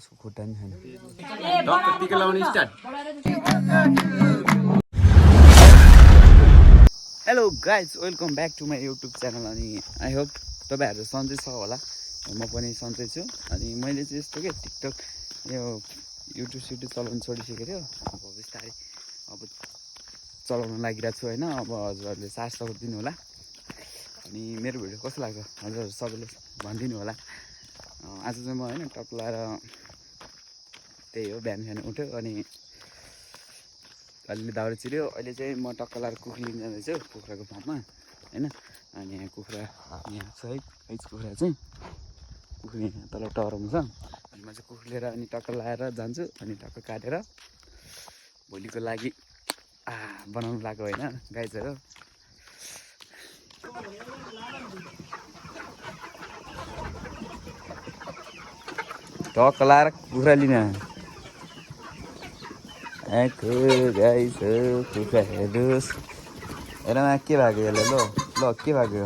त्यसको खुट्टा नि छैन। टिका लाउने start. Hello guys, welcome back to my YouTube channel. अनि आई होप तपाईँहरू सन्चै छ होला, म पनि सन्चै छु। अनि मैले चाहिँ यस्तो के टिकटक यो युट्युब चलाउनु छोडिसकेको थियो, अब बिस्तारै अब चलाउनु लागिरहेको छु होइन। अब हजुरहरूले साथ सपोर्ट दिनु होला। अनि मेरो भिडियो कस्तो लाग्छ हजुरहरू सबैले भनिदिनु होला। आज चाहिँ म होइन टक लाएर त्यही हो, बिहान उठ्यो अनि अलिअलि दाउरा चिऱ्यो। अहिले चाहिँ म टक्क लाएर कुखुरा लिन जाँदैछु कुखुराको फार्ममा होइन। अनि यहाँ कुखुरा यहाँ छ है, कुखुरा चाहिँ कुखुरा यहाँ तल टरमा छ। अनि म चाहिँ कुखुरा लिएर अनि टक्क लाएर जान्छु अनि टक्क काटेर भोलिको लागि बनाउनु लाग्यो होइन गाइजहरू। टक्क लाएर कुखुरा लिन आएको गाइस हो। कुखुरा हेर्नुहोस्, हेरमा के भएको यसलाई, ल के भएको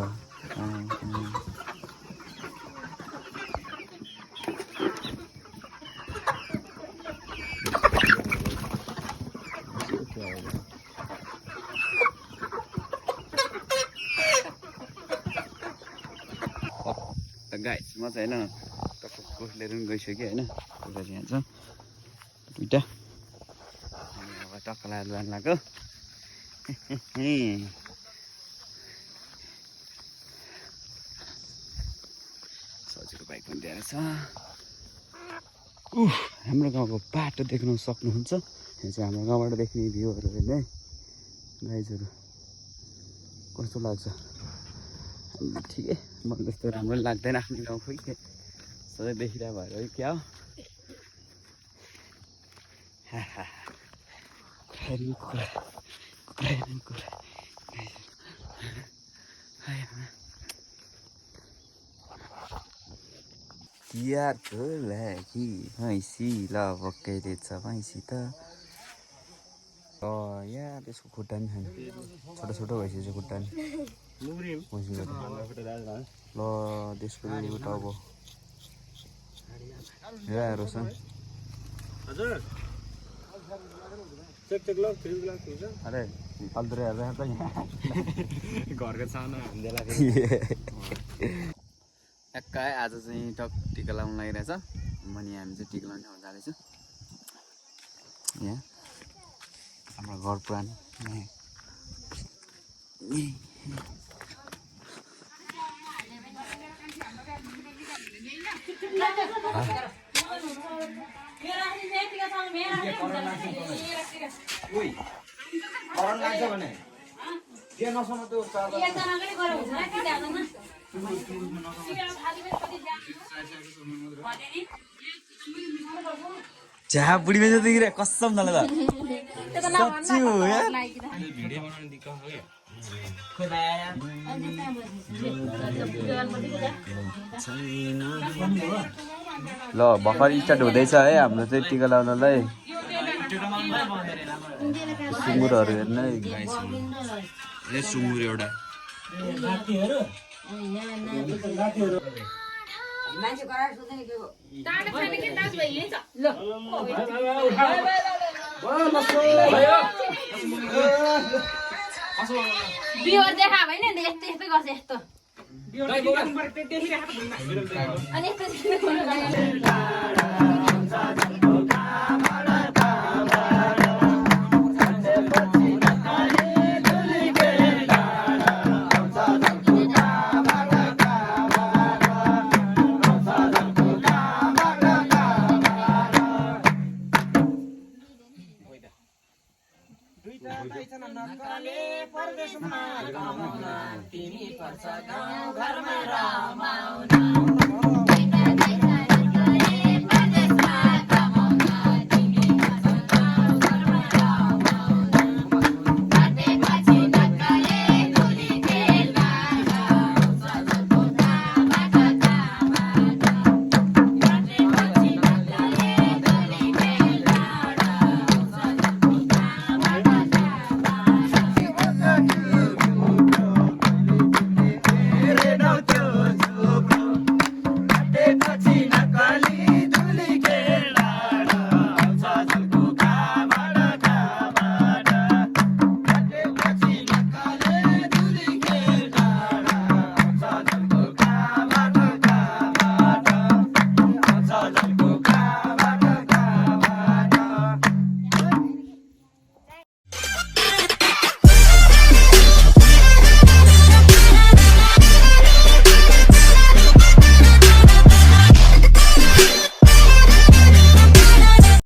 गाइस। म चाहिँ होइन टक्क कुखुरा लिएर पनि गइसक्यो होइन। कुखुरा चाहिँ यहाँ छ दुइटा, अब टक्क लाएर जानु लाग्यो। सजिलो बाइक पनि दिएर छ। हाम्रो गाउँको बाटो देख्न सक्नुहुन्छ। यहाँ चाहिँ हाम्रो गाउँबाट देख्ने भ्यूहरू हेर्ने गाइजहरू कस्तो लाग्छ। ठिकै, मलाई त्यस्तो राम्रो लाग्दैन आफ्नो गाउँ, खोइ के सधैँ देखिरहेको भएर है क्या हो। तिहारको लागि भैँसी ल भक्कै छ भैँसी त। यहाँ त्यसको खुट्टा नि छैन, छोटो छोटो भइसकेको छ खुट्टा नि। ल त्यसको टाउको हेर रोशन। अरे फाल्तु हेर्दा हेर्दा घरको सानो ट्याक्क आज चाहिँ टक टिका लाउनु लागिरहेछ। अनि हामी चाहिँ टिका लाउने ठाउँ जाँदैछु। यहाँ हाम्रो घर पुरानो जहाँ बुढी में तो कसम न लगा सच्ची हो यार। ल भर्खर स्टार्ट हुँदैछ है हाम्रो चाहिँ टिका लाउनलाई। सुँगुरहरू हेर्नु है गाइस, ए सुँगुर एउटा बिहोर देखा होइन नि, यस्तो यस्तो गर्छ यस्तो अनि परदेशमा तिमी पर्छ गाउँ घरमा रमाउन।